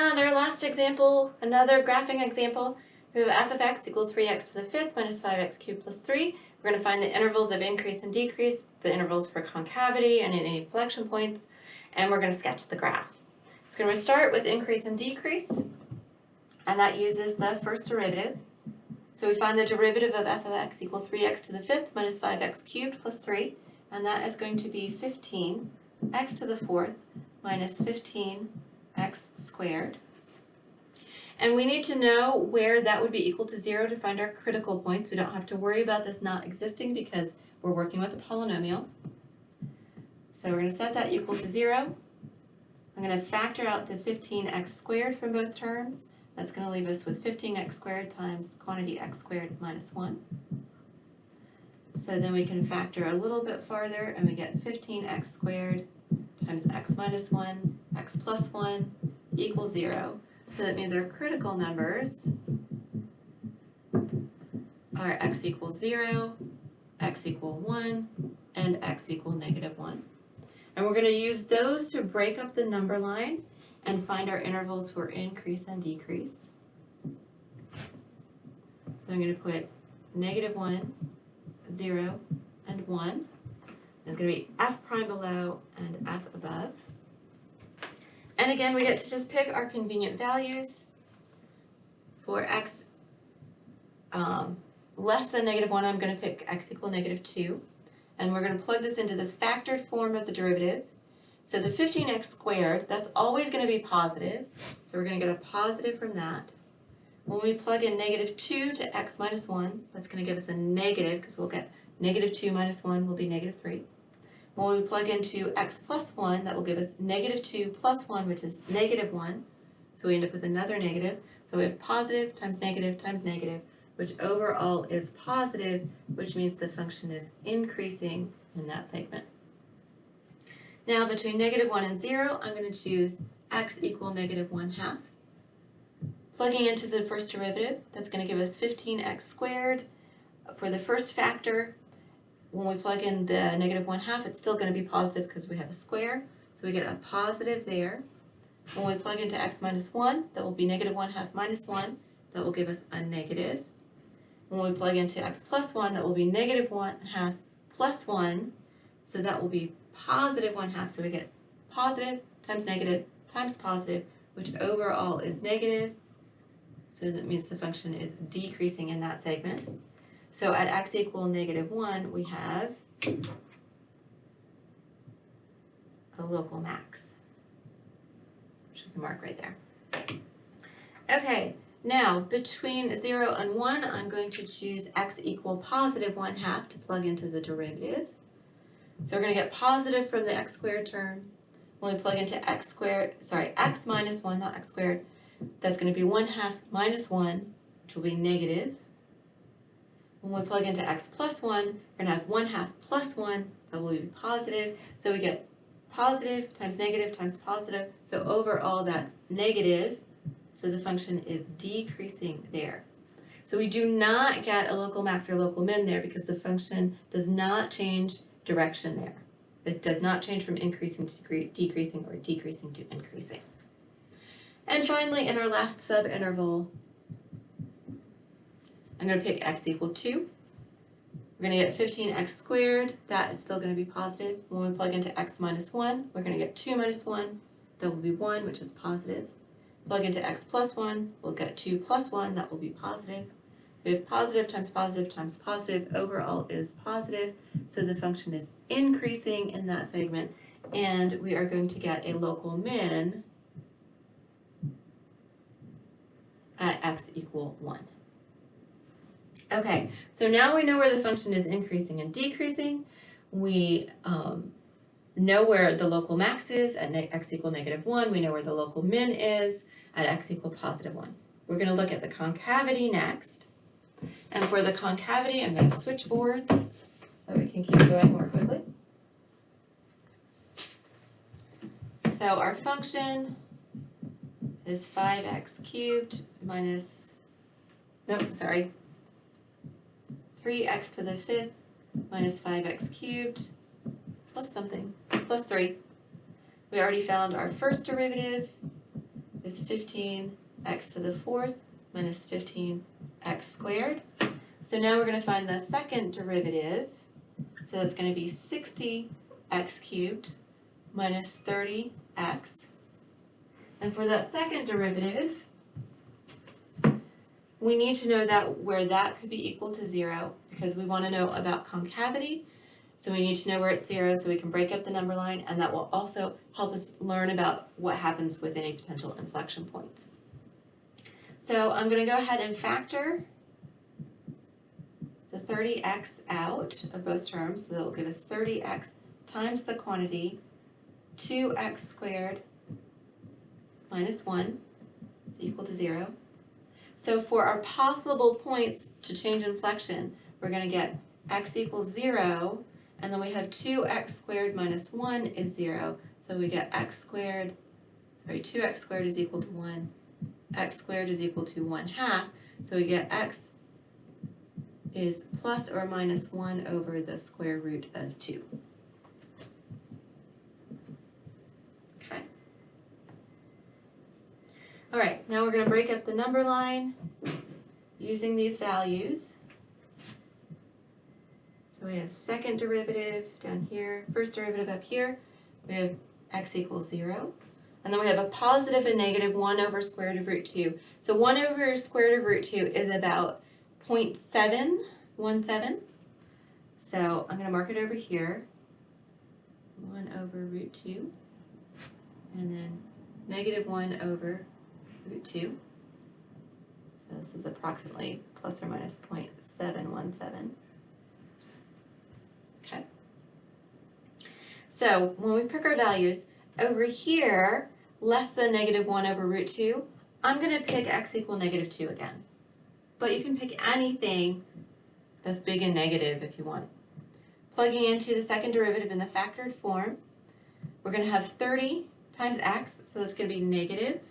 And our last example, another graphing example, we have f of x equals 3x to the fifth minus 5x cubed plus 3. We're going to find the intervals of increase and decrease, the intervals for concavity and any inflection points, and we're going to sketch the graph. So we're going to start with increase and decrease, and that uses the first derivative. So we find the derivative of f of x equals 3x to the fifth minus 5x cubed plus 3, and that is going to be 15x to the fourth minus 15x squared. And we need to know where that would be equal to 0 to find our critical points. We don't have to worry about this not existing because we're working with a polynomial. So we're going to set that equal to 0. I'm going to factor out the 15x squared from both terms. That's going to leave us with 15x squared times quantity x squared minus 1. So then we can factor a little bit farther and we get 15x squared times x minus 1, x plus 1 equals 0. So that means our critical numbers are x equals 0, x equal 1, and x equal negative 1. And we're going to use those to break up the number line and find our intervals for increase and decrease. So I'm going to put negative 1, 0, and 1. There's going to be f prime below and f above. And again, we get to just pick our convenient values. For x less than negative 1, I'm going to pick x equal negative 2. And we're going to plug this into the factored form of the derivative. So the 15x squared, that's always going to be positive. So we're going to get a positive from that. When we plug in negative 2 to x minus 1, that's going to give us a negative, because we'll get negative 2 minus 1 will be negative 3. When we plug into x plus 1, that will give us negative 2 plus 1, which is negative 1. So we end up with another negative. So we have positive times negative, which overall is positive, which means the function is increasing in that segment. Now between negative 1 and 0, I'm going to choose x equal negative 1/2. Plugging into the first derivative, that's going to give us 15x squared. For the first factor, when we plug in the negative 1/2, it's still going to be positive because we have a square. So we get a positive there. When we plug into x minus 1, that will be negative 1/2 minus 1. That will give us a negative. When we plug into x plus 1, that will be negative 1/2 plus 1. So that will be positive 1/2. So we get positive times negative times positive, which overall is negative. So that means the function is decreasing in that segment. So at x equal negative 1, we have a local max, which we can mark right there. Okay, now between 0 and 1, I'm going to choose x equal positive 1/2 to plug into the derivative. So we're going to get positive from the x squared term. When we plug into x minus 1, not x squared, that's going to be 1/2 minus 1, which will be negative. When we plug into x plus 1, we're going to have 1/2 plus 1, that will be positive. So we get positive times positive. So overall that's negative. So the function is decreasing there. So we do not get a local max or local min there because the function does not change direction there. It does not change from increasing to decreasing or decreasing to increasing. And finally, in our last subinterval, I'm going to pick x equal 2. We're going to get 15x squared. That is still going to be positive. When we plug into x minus 1, we're going to get 2 minus 1. That will be 1, which is positive. Plug into x plus 1, we'll get 2 plus 1. That will be positive. So we have positive times positive times positive. Overall is positive. So the function is increasing in that segment. And we are going to get a local min at x equal 1. Okay, so now we know where the function is increasing and decreasing. We know where the local max is at x equal negative 1. We know where the local min is at x equal positive 1. We're going to look at the concavity next. And for the concavity, I'm going to switch boards so we can keep going more quickly. So our function is 5x cubed minus, 3x to the fifth minus 5x cubed plus something, plus 3. We already found our first derivative. is 15x to the fourth minus 15x squared. So now we're going to find the second derivative. So that's going to be 60x cubed minus 30x. And for that second derivative, we need to know that where that could be equal to 0 because we want to know about concavity. So we need to know where it's 0 so we can break up the number line, and that will also help us learn about what happens with any potential inflection points. So I'm going to go ahead and factor the 30x out of both terms, so that will give us 30x times the quantity 2x squared minus 1 is equal to 0. So for our possible points to change inflection, we're going to get x equals 0, and then we have 2x squared minus 1 is 0. So we get 2x squared is equal to 1. X squared is equal to 1/2. So we get x is plus or minus 1 over the square root of 2. Okay. All right, now we're going to break up the number line using these values. So we have second derivative down here, first derivative up here. We have x equals 0. And then we have a positive and negative 1 over square root of root 2. So 1 over square root of root 2 is about 0.717. So I'm going to mark it over here. 1 over root 2. And then negative 1 over root 2. So this is approximately plus or minus 0.717. Okay. So when we pick our values, over here, less than negative 1 over root 2, I'm going to pick x equal negative 2 again. But you can pick anything that's big and negative if you want. Plugging into the second derivative in the factored form, we're going to have 30 times x, so that's going to be negative.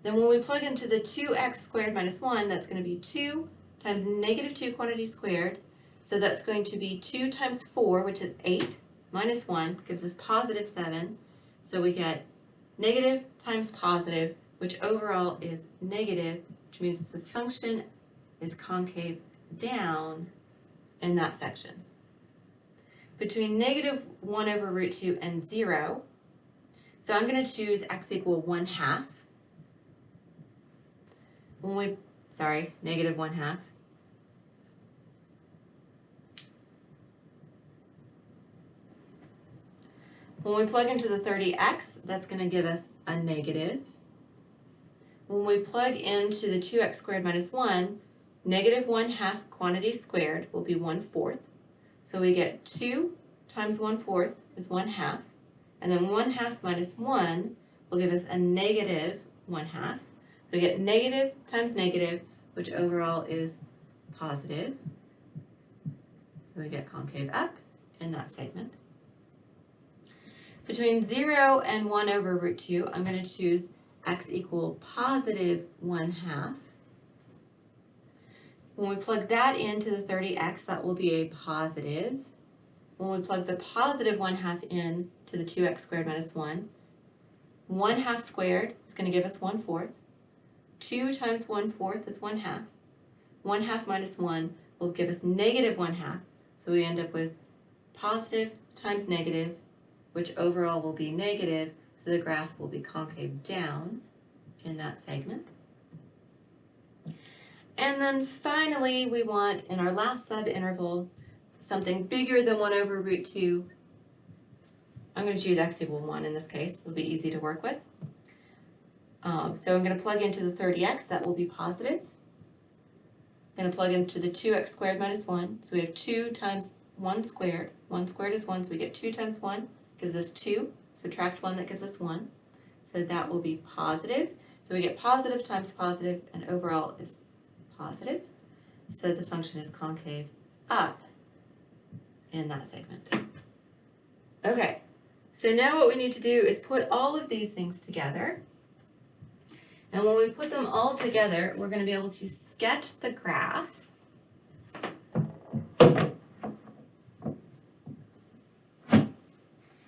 Then when we plug into the 2x squared minus 1, that's going to be 2 times negative 2 quantity squared. So that's going to be 2 times 4, which is 8, minus 1 gives us positive 7. So we get negative times positive, which overall is negative, which means the function is concave down in that section. Between negative 1 over root 2 and 0, so I'm going to choose x equal 1/2. Negative 1/2. When we plug into the 30x, that's going to give us a negative. When we plug into the 2x squared minus 1, negative 1/2 quantity squared will be 1/4. So we get 2 times 1/4 is 1/2. And then 1/2 minus 1 will give us a negative 1/2. So we get negative times negative, which overall is positive. So we get concave up in that segment. Between 0 and 1 over root 2, I'm going to choose x equal positive 1/2. When we plug that into the 30x, that will be a positive. When we plug the positive 1/2 in to the 2x squared minus 1, 1/2 squared is going to give us 1/4. 2 times 1/4 is 1/2. 1/2 minus 1 will give us negative 1/2. So we end up with positive times negative, which overall will be negative, so the graph will be concave down in that segment. And then finally, we want, in our last subinterval, something bigger than 1 over root 2. I'm going to choose x equal 1 in this case. It'll be easy to work with. So I'm going to plug into the 30x. That will be positive. I'm going to plug into the 2x squared minus 1. So we have 2 times 1 squared. 1 squared is 1, so we get 2 times 1 gives us 2. Subtract 1, that gives us 1. So that will be positive. So we get positive times positive, and overall is positive. So the function is concave up in that segment. Okay, so now what we need to do is put all of these things together. And when we put them all together, we're going to be able to sketch the graph. So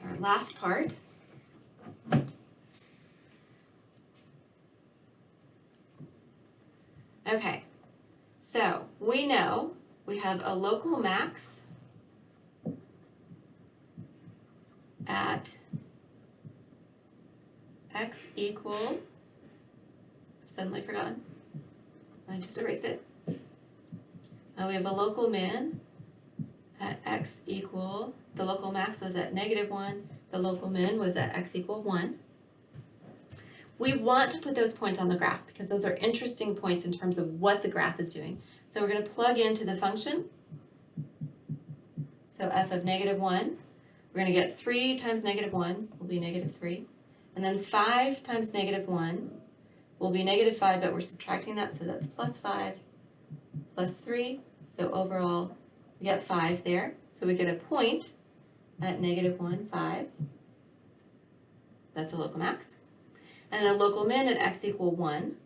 our last part. Okay, so we know we have a local max at x equal, suddenly forgotten, I just erased it. We have a local min at x equal, the local max was at -1, the local min was at x equal 1. We want to put those points on the graph because those are interesting points in terms of what the graph is doing. So we're going to plug into the function. So f of -1, we're going to get 3 times -1 will be -3. And then 5 times -1 will be -5, but we're subtracting that, so that's +5 plus 3. So overall, we get 5 there. So we get a point at -1, 5. That's a local max. And a local min at x equal 1.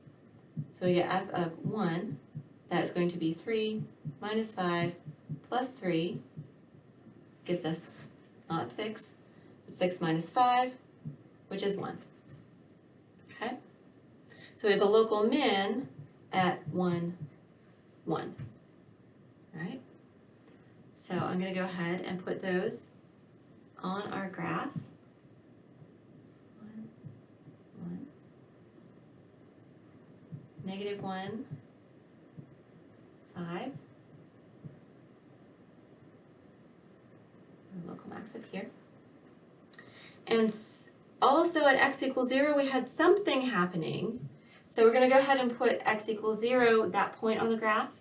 So we get f of 1. That's going to be 3 minus 5 plus 3 gives us not 6, but 6 minus 5, which is 1. Okay? So we have a local min at 1, 1. All right? So I'm going to go ahead and put those on our graph. 1, 1. -1, 5. Local max up here. And also at x equals 0, we had something happening. So we're going to go ahead and put x equals 0, that point on the graph.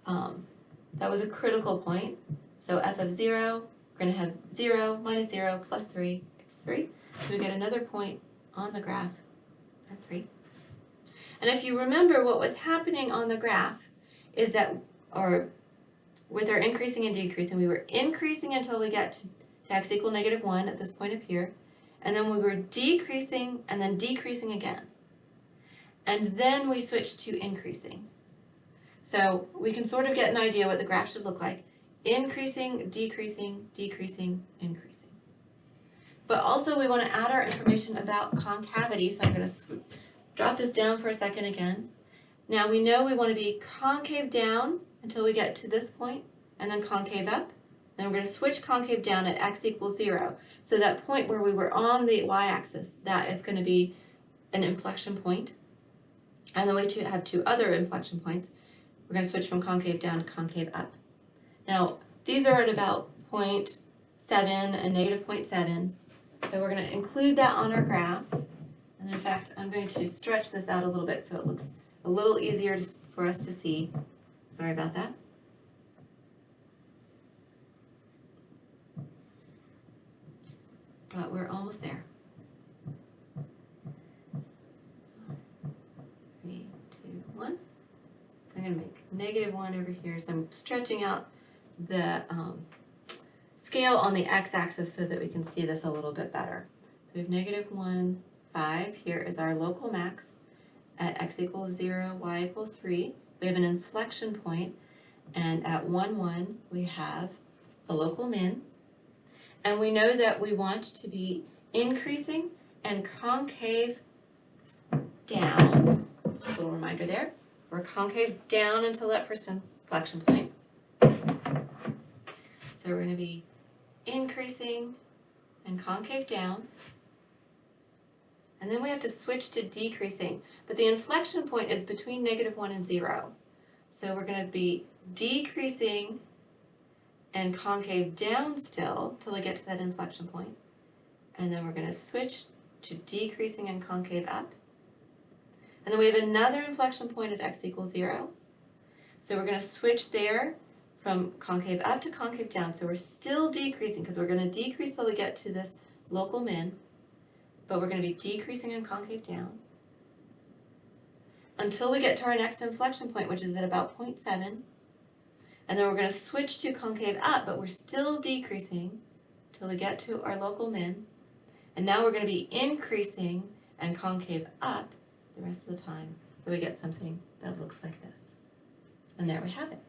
That was a critical point. So f of 0, we're going to have 0 minus 0 plus 3 is 3. So we get another point on the graph at 3. And if you remember, what was happening on the graph is that, or with our increasing and decreasing, we were increasing until we get to x equal -1 at this point up here, and then we were decreasing and then decreasing again. And then we switched to increasing. So we can sort of get an idea what the graph should look like. Increasing, decreasing, decreasing, increasing. But also we want to add our information about concavity, so I'm going to drop this down for a second again. Now we know we want to be concave down until we get to this point, and then concave up. Then we're going to switch concave down at x equals 0. So that point where we were on the y-axis, that is going to be an inflection point. And then we have two other inflection points. We're going to switch from concave down to concave up. Now, these are at about 0.7 and -0.7. So we're going to include that on our graph. And in fact, I'm going to stretch this out a little bit so it looks a little easier for us to see. Sorry about that. But we're almost there. 3, 2, 1. So I'm going to make -1 over here. So I'm stretching out the scale on the x-axis so that we can see this a little bit better. So we have -1, 5. Here is our local max at x equals 0, y equals 3. We have an inflection point, and at 1, 1 we have a local min. And we know that we want to be increasing and concave down. Just a little reminder there. We're concave down until that first inflection point. So we're going to be increasing and concave down. And then we have to switch to decreasing. But the inflection point is between -1 and 0. So we're going to be decreasing and concave down still till we get to that inflection point. And then we're going to switch to decreasing and concave up. And then we have another inflection point at x equals 0. So we're going to switch there from concave up to concave down. So we're still decreasing because we're going to decrease till we get to this local min. But we're going to be decreasing and concave down until we get to our next inflection point, which is at about 0.7. And then we're going to switch to concave up, but we're still decreasing till we get to our local min. And now we're going to be increasing and concave up the rest of the time. So we get something that looks like this. And there we have it.